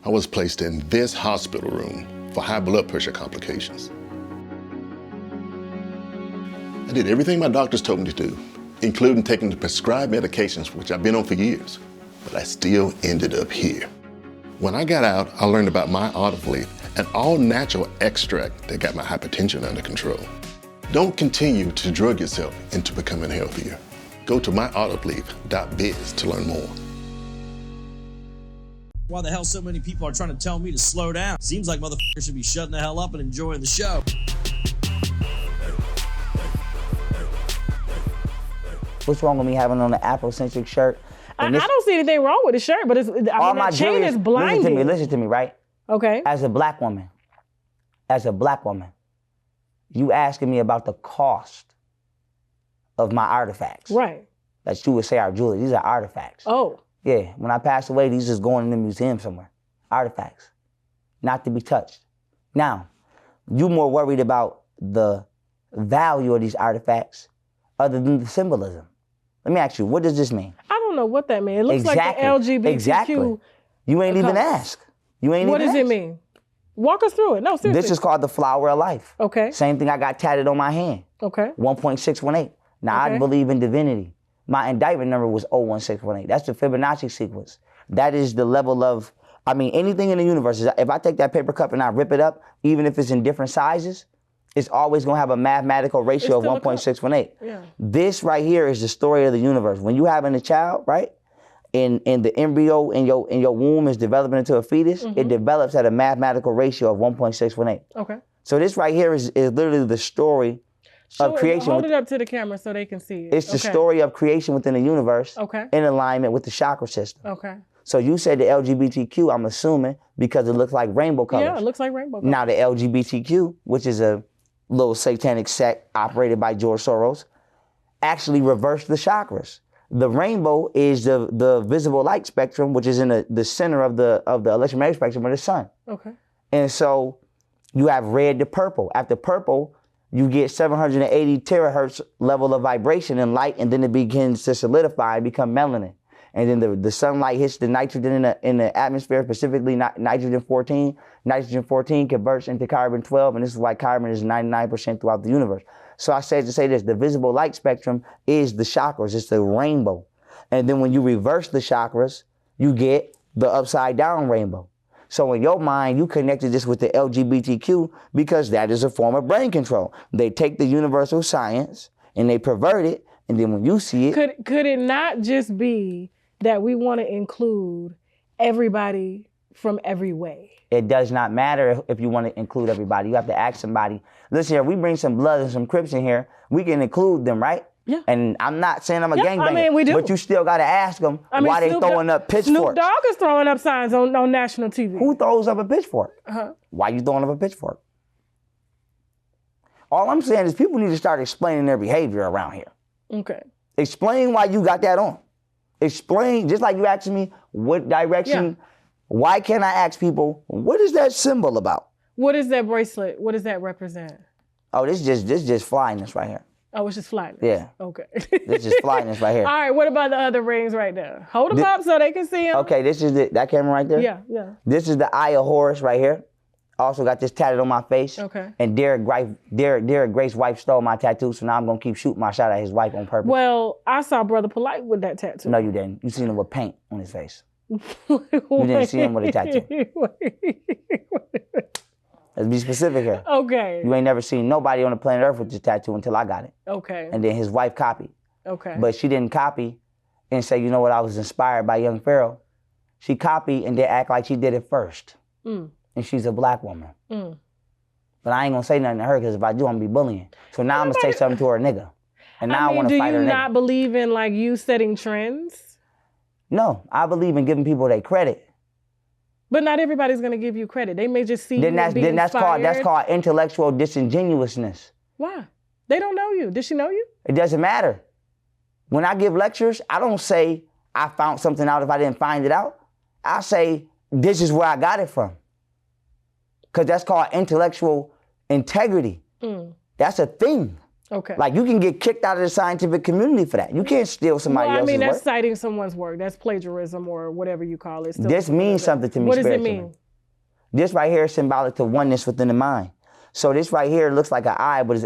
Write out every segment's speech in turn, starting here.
I was placed in this hospital room for high blood pressure complications. I did everything my doctors told me to do, including taking the prescribed medications, which I've been on for years, but I still ended up here. When I got out, I learned about my olive leaf, an all-natural extract that got my hypertension under control. Don't continue to drug yourself into becoming healthier. Go to myoliveleaf.biz to learn more. Why the hell so many people are trying to tell me to slow down? Seems like motherfuckers should be shutting the hell up and enjoying the show. What's wrong with me having on an Afrocentric shirt? I don't see anything wrong with the shirt, but that chain is blinding. Listen to me, right? Okay. As a black woman, you asking me about the cost of my artifacts. Right. That you would say are jewelry. These are artifacts. Oh. Yeah, when I pass away, these is going in the museum somewhere. Artifacts, not to be touched. Now, you more worried about the value of these artifacts other than the symbolism. Let me ask you, what does this mean? I don't know what that means. It looks like the LGBTQ. Exactly. You ain't even ask. What does it mean? Walk us through it. No, seriously. This is called the flower of life. Okay. Same thing I got tatted on my hand. Okay. 1.618. Now, I believe in divinity. My indictment number was 01618. That's the Fibonacci sequence. That is the level of, anything in the universe. If I take that paper cup and I rip it up, even if it's in different sizes, it's always going to have a mathematical ratio of 1.618. Yeah. This right here is the story of the universe. When you having a child, right, and the embryo in your womb is developing into a fetus, it develops at a mathematical ratio of 1.618. Okay. So this right here is literally the story of creation. Hold it up to the camera so they can see it. It's the story of creation within the universe in alignment with the chakra system. Okay. So you said the LGBTQ, I'm assuming, because it looks like rainbow colors. Yeah, it looks like rainbow colors. Now the LGBTQ, which is a little satanic sect operated by George Soros, actually reversed the chakras. The rainbow is the visible light spectrum, which is in the center of the electromagnetic spectrum of the sun. Okay. And so you have red to purple. After purple, you get 780 terahertz level of vibration and light, and then it begins to solidify and become melanin. And then the sunlight hits the nitrogen in the atmosphere, specifically nitrogen-14. Nitrogen-14 converts into carbon-12, and this is why carbon is 99% throughout the universe. So I said to say this, the visible light spectrum is the chakras, it's the rainbow. And then when you reverse the chakras, you get the upside down rainbow. So in your mind, you connected this with the LGBTQ because that is a form of brain control. They take the universal science and they pervert it, and then when you see it... Could it not just be that we want to include everybody from every way? It does not matter if you want to include everybody. You have to ask somebody. Listen here, we bring some Bloods and some Crips in here. We can include them, right? Yeah. And I'm not saying I'm a gangbanger. We do. But you still got to ask them why they throwing up pitchforks. Snoop Dogg is throwing up signs on national TV. Who throws up a pitchfork? Why you throwing up a pitchfork? All I'm saying is people need to start explaining their behavior around here. Okay. Explain why you got that on. Explain, just like you asking me what direction. Yeah. Why can't I ask people, what is that symbol about? What is that bracelet? What does that represent? Oh, this just flyness right here. Oh, it's just flyness? Yeah. Okay. This is flyness right here. All right, what about the other rings right there? Hold them up so they can see them. Okay, this is that camera right there? Yeah, yeah. This is the Eye of Horus right here. Also got this tatted on my face. Okay. And Derek Grace's wife stole my tattoo, so now I'm going to keep shooting my shot at his wife on purpose. Well, I saw Brother Polite with that tattoo. No, you didn't. You seen him with paint on his face. You didn't see him with a tattoo. Let's be specific here. Okay. You ain't never seen nobody on the planet Earth with this tattoo until I got it. Okay. And then his wife copied. Okay. But she didn't copy and say, you know what, I was inspired by young Pharaoh. She copied and then act like she did it first. And she's a black woman. But I ain't gonna say nothing to her because if I do, I'm gonna be bullying. So now I'm gonna say something to her nigga. And now I wanna fight her nigga. Do you not believe in like you setting trends? No, I believe in giving people their credit. But not everybody's gonna give you credit. They may just see you and be that's called intellectual disingenuousness. Why? They don't know you. Did she know you? It doesn't matter. When I give lectures, I don't say I found something out if I didn't find it out. I say this is where I got it from. Because that's called intellectual integrity. That's a thing. Okay. Like, you can get kicked out of the scientific community for that. You can't steal somebody Well, I else's mean, that's work. citing someone's work. That's plagiarism or whatever you call it. Still This means something to me What does it spiritually. mean? This right here is symbolic to oneness within the mind. So this right here looks like an eye, but it's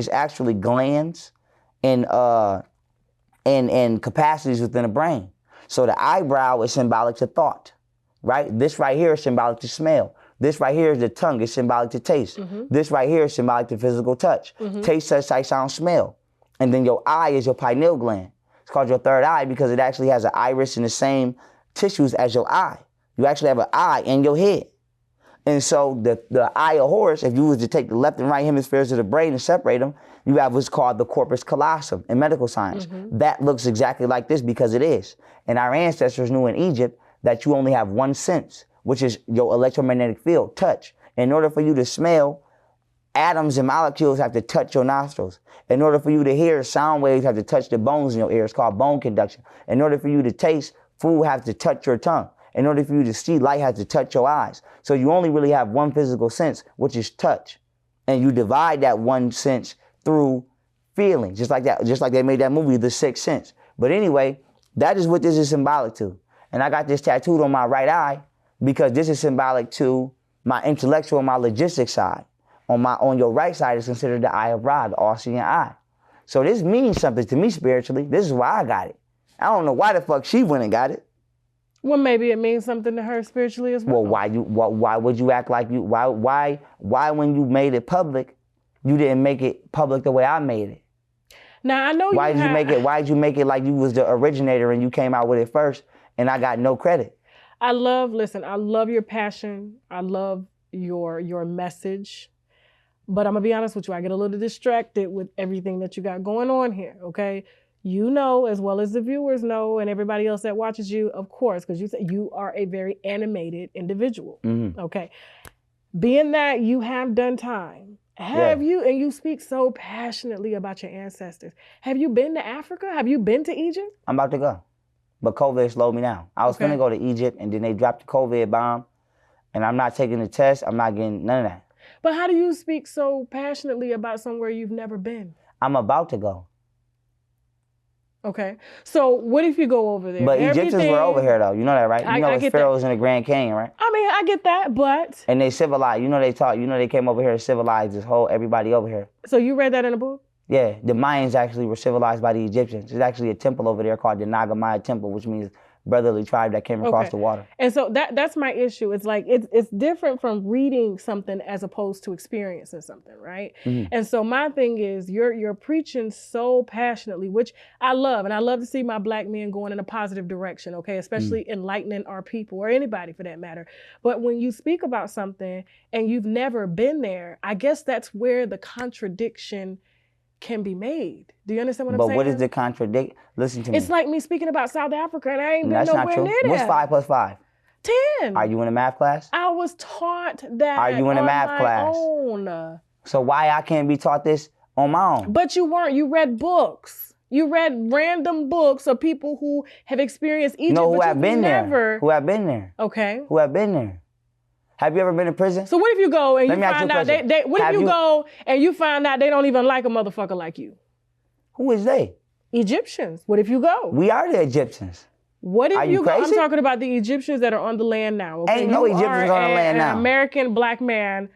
actually glands and capacities within the brain. So the eyebrow is symbolic to thought, right? This right here is symbolic to smell. This right here is the tongue, is symbolic to taste. This right here is symbolic to physical touch. Taste, touch, sight, sound, smell. And then your eye is your pineal gland. It's called your third eye because it actually has an iris in the same tissues as your eye. You actually have an eye in your head. And so the eye of Horus, if you was to take the left and right hemispheres of the brain and separate them, you have what's called the corpus callosum in medical science. That looks exactly like this because it is. And our ancestors knew in Egypt that you only have one sense, which is your electromagnetic field, touch. In order for you to smell, atoms and molecules have to touch your nostrils. In order for you to hear, sound waves have to touch the bones in your ear. It's called bone conduction. In order for you to taste, food has to touch your tongue. In order for you to see, light has to touch your eyes. So you only really have one physical sense, which is touch. And you divide that one sense through feeling, just like that, just like they made that movie, The Sixth Sense. But anyway, that is what this is symbolic to. And I got this tattooed on my right eye because this is symbolic to my intellectual, my logistics side. On your right side is considered the eye of Ra, the all-seeing eye. So this means something to me spiritually. This is why I got it. I don't know why the fuck she went and got it. Well, maybe it means something to her spiritually as well. Well, why would you act like you? Why when you made it public, you didn't make it public the way I made it? Now I know Why did you make it like you was the originator and you came out with it first, and I got no credit? I love your passion. I love your message. But I'm gonna be honest with you, I get a little distracted with everything that you got going on here, okay? You know, as well as the viewers know, and everybody else that watches you, of course, because you say you are a very animated individual, okay? Being that you have done time, and you speak so passionately about your ancestors, have you been to Africa? Have you been to Egypt? I'm about to go, but COVID slowed me down. I was gonna go to Egypt, and then they dropped the COVID bomb, and I'm not taking the test. I'm not getting none of that. But how do you speak so passionately about somewhere you've never been? I'm about to go. Okay. So what if you go over there? But Egyptians were over here, though. You know that, right? You know it's pharaohs in the Grand Canyon, right? I mean, I get that, but... And they civilized. You know they came over here to civilize everybody over here. So you read that in a book? Yeah. The Mayans actually were civilized by the Egyptians. There's actually a temple over there called the Naga Maya Temple, which means brotherly tribe that came across the water. And so that's my issue. It's like it's different from reading something as opposed to experiencing something, right? And so my thing is you're preaching so passionately, which I love, and I love to see my Black men going in a positive direction, okay? Especially enlightening our people or anybody for that matter. But when you speak about something and you've never been there, I guess that's where the contradiction can be made. Do you understand what I'm saying? But what is the contradiction? Listen to me. It's like me speaking about South Africa and I ain't been That's nowhere not true. near there. What's 5 plus 5? 10. Are you in a math class? I was taught that. Are you in a math class? Own. So why I can't be taught this on my own? But you weren't. You read books. You read random books of people who have experienced Egypt. No, who but have been never... there. Who have been there. Okay. Who have been there. Have you ever been in prison? So what if you go and you find out what if you go and you find out they don't even like a motherfucker like you? Who is they? Egyptians. What if you go? We are the Egyptians. What if you go? Crazy? I'm talking about the Egyptians that are on the land now. Okay? Ain't no Egyptians on the land now. An American Black man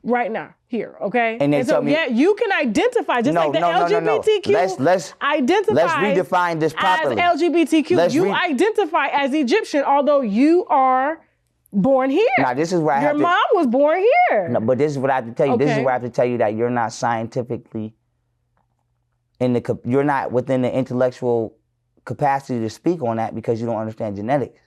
right now, here, okay? And so, you can identify, just like the LGBTQ Let's redefine this properly. As LGBTQ, you identify as Egyptian, although you are born here. Now, this is where Your mom was born here. No, but this is what I have to tell you. Okay. This is where I have to tell you that you're not scientifically you're not within the intellectual capacity to speak on that because you don't understand genetics.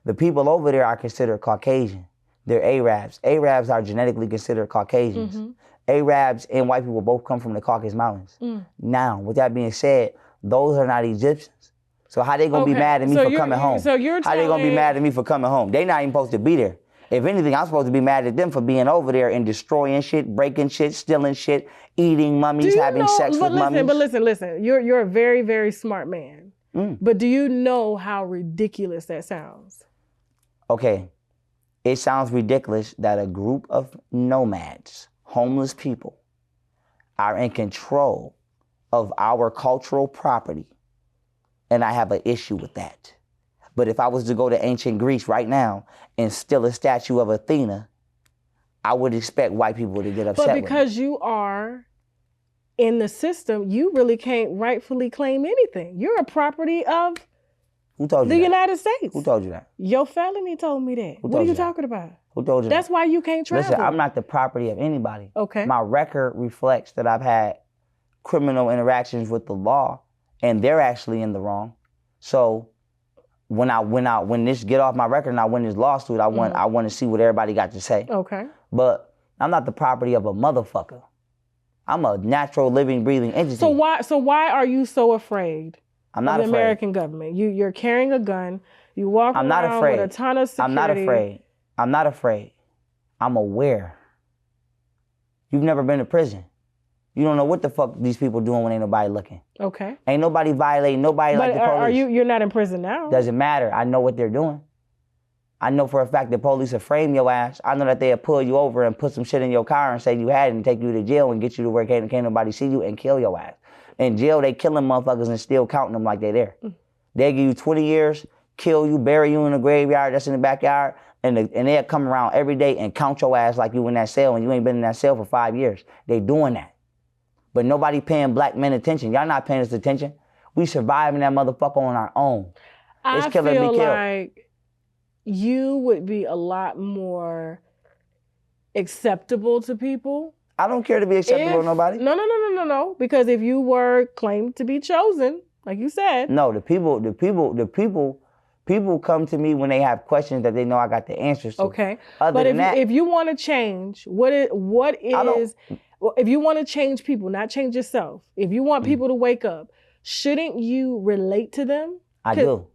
The people over there are considered Caucasian. They're Arabs. Arabs are genetically considered Caucasians. Arabs and white people both come from the Caucasus Mountains. Now, with that being said, those are not Egyptians. So how they gonna be mad at me for coming home? So how they gonna be mad at me for coming home? They not even supposed to be there. If anything, I'm supposed to be mad at them for being over there and destroying shit, breaking shit, stealing shit, eating mummies, having sex with mummies. But listen. You're a very, very smart man. But do you know how ridiculous that sounds? Okay. It sounds ridiculous that a group of nomads, homeless people, are in control of our cultural property. And I have an issue with that. But if I was to go to ancient Greece right now and steal a statue of Athena, I would expect white people to get upset. But because you are in the system, you really can't rightfully claim anything. You're a property of Who told you the that? United States. Who told you that? Your felony told me that. What are told you you that? talking about? Who told you That's that? why you can't travel. Listen, I'm not the property of anybody. Okay. My record reflects that I've had criminal interactions with the law, and they're actually in the wrong. So when this get off my record and I win this lawsuit, I want to see what everybody got to say. Okay. But I'm not the property of a motherfucker. I'm a natural, living, breathing entity. So why are you so afraid I'm not of the afraid. American government? You're carrying a gun. You walk I'm not around afraid. with a ton of security. I'm not afraid. I'm not afraid. I'm aware. You've never been to prison. You don't know what the fuck these people doing when ain't nobody looking. Okay. Ain't nobody violating nobody like the police. Are you're not in prison now? Doesn't matter. I know what they're doing. I know for a fact the police will frame your ass. I know that they'll pull you over and put some shit in your car and say you had it and take you to jail and get you to where can't nobody see you and kill your ass. In jail, they killing motherfuckers and still counting them like they there. They give you 20 years, kill you, bury you in a graveyard that's in the backyard, and they'll come around every day and count your ass like you in that cell and you ain't been in that cell for 5 years. They doing that. But nobody paying black men attention. Y'all not paying us attention. We surviving that motherfucker on our own. I feel like you would be a lot more acceptable to people. I don't care to be acceptable to nobody. No. Because if you were claimed to be chosen, like you said. No, the people come to me when they have questions that they know I got the answers to. Okay. Other than that, if you want to change, if you want to change people, not change yourself, if you want people to wake up, shouldn't you relate to them? I do.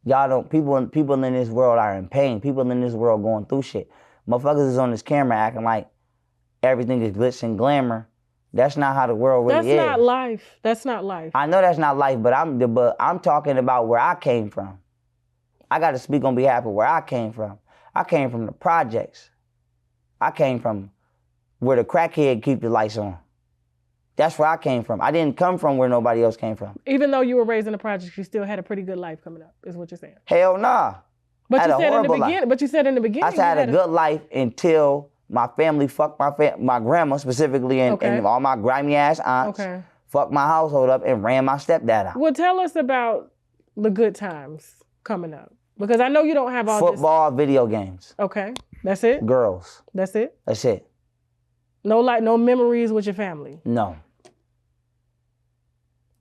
Y'all don't, people in this world are in pain. People in this world going through shit. Motherfuckers is on this camera acting like everything is glitz and glamour. That's not how the world really is. That's not life. That's not life. I know that's not life, but I'm talking about where I came from. I got to speak on behalf of where I came from. I came from the projects. I came from where the crackhead keep the lights on. That's where I came from. I didn't come from where nobody else came from. Even though you were raised in the projects, you still had a pretty good life coming up, is what you're saying. Hell nah. But you said in the beginning. I had a good life until my family fucked my grandma specifically and all my grimy ass aunts fucked my household up and ran my stepdad out. Well, tell us about the good times coming up. Because I know you don't have all Football, video games. Okay. That's it? Girls. That's it? That's it. No memories with your family? No.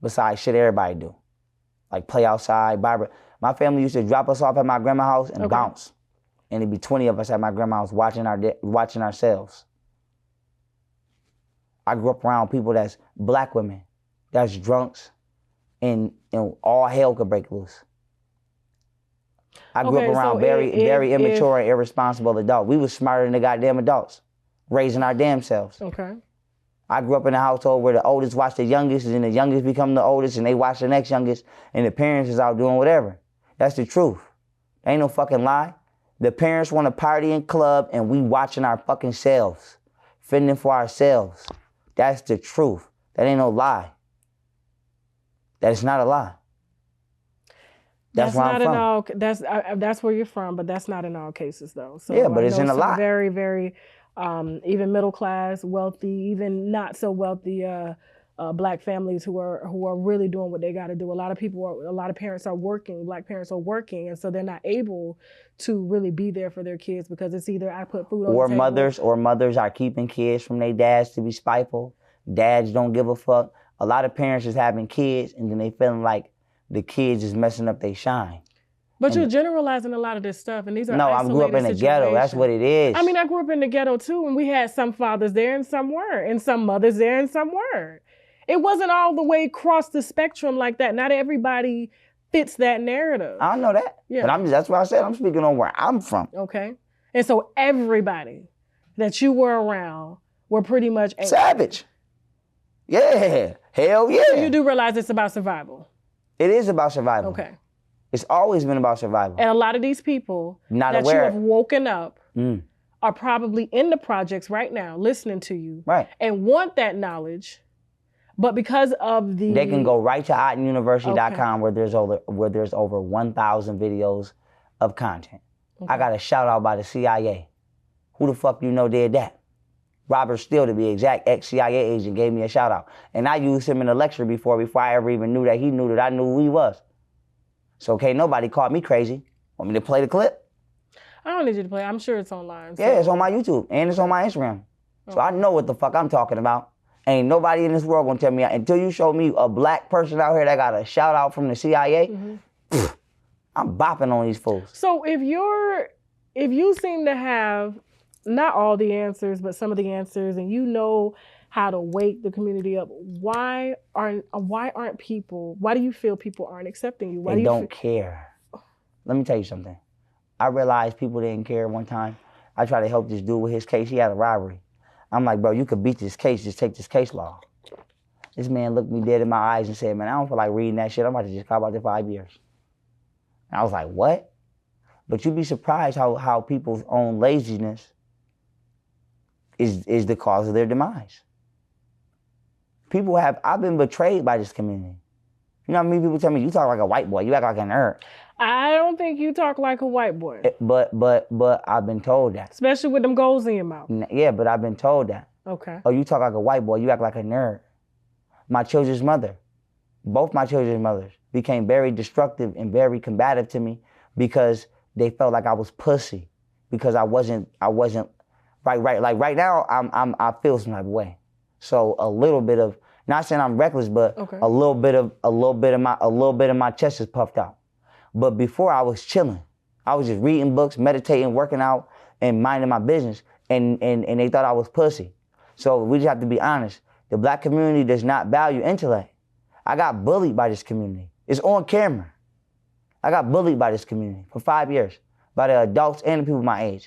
Besides shit everybody do. Like play outside, my family used to drop us off at my grandma's house and bounce. And it'd be 20 of us at my grandma's watching ourselves. I grew up around people that's black women, that's drunks, and all hell could break loose. I grew up around very immature and irresponsible adults. We was smarter than the goddamn adults, raising our damn selves. Okay. I grew up in a household where the oldest watch the youngest, and then the youngest become the oldest, and they watch the next youngest, and the parents is out doing whatever. That's the truth. Ain't no fucking lie. The parents want to party and club, and we watching our fucking selves, fending for ourselves. That's the truth. That ain't no lie. That is not a lie. That's where I'm from. That's where you're from, but that's not in all cases though. So yeah, but it's in a lot. Very, very, even middle class, wealthy, even not so wealthy black families who are really doing what they got to do. A lot of parents are working. Black parents are working, and so they're not able to really be there for their kids because it's either I put food on the table. Or mothers are keeping kids from their dads to be spiteful. Dads don't give a fuck. A lot of parents is having kids, and then they feeling like the kids is messing up their shine. But you're generalizing a lot of this stuff, and these are I grew up in the ghetto. That's what it is. I mean, I grew up in the ghetto too, and we had some fathers there and some weren't, and some mothers there and some weren't. It wasn't all the way across the spectrum like that. Not everybody fits that narrative. I don't know that. Yeah. But that's what I said. I'm speaking on where I'm from. Okay. And so everybody that you were around were pretty much savage. Yeah. Hell yeah. So you do realize it's about survival. It is about survival. Okay. It's always been about survival. And a lot of these people you have woken up are probably in the projects right now listening to you Right. and want that knowledge, but because of the... They can go right to OttonUniversity.com where there's over 1,000 videos of content. Okay. I got a shout out by the CIA. Who the fuck you know did that? Robert Steele, to be exact, ex-CIA agent, gave me a shout out. And I used him in a lecture before I ever even knew that he knew that I knew who he was. So can't nobody call me crazy. Want me to play the clip? I don't need you to play. I'm sure it's online. So. Yeah, it's on my YouTube and it's on my Instagram. So I know what the fuck I'm talking about. Ain't nobody in this world gonna tell me, until you show me a black person out here that got a shout out from the CIA, I'm bopping on these fools. So if you seem to have not all the answers, but some of the answers, and you know how to wake the community up, why do you feel people aren't accepting you? Why They don't care. Let me tell you something. I realized people didn't care one time. I tried to help this dude with his case. He had a robbery. I'm like, bro, you could beat this case. Just take this case law. This man looked me dead in my eyes and said, man, I don't feel like reading that shit. I'm about to just cop out there 5 years. And I was like, what? But you'd be surprised how people's own laziness is the cause of their demise. I've been betrayed by this community. You know how many people tell me, you talk like a white boy, you act like a nerd. I don't think you talk like a white boy. But I've been told that. Especially with them goals in your mouth. Yeah, but I've been told that. Okay. Oh, you talk like a white boy, you act like a nerd. My children's mother, both my children's mothers became very destructive and very combative to me because they felt like I was pussy, because I wasn't right. Like right now, I feel some type of way. So a little bit of, not saying I'm reckless, but a little bit of my chest is puffed out. But before I was chilling. I was just reading books, meditating, working out, and minding my business. And they thought I was pussy. So we just have to be honest. The black community does not value intellect. I got bullied by this community. It's on camera. I got bullied by this community for 5 years, by the adults and the people my age.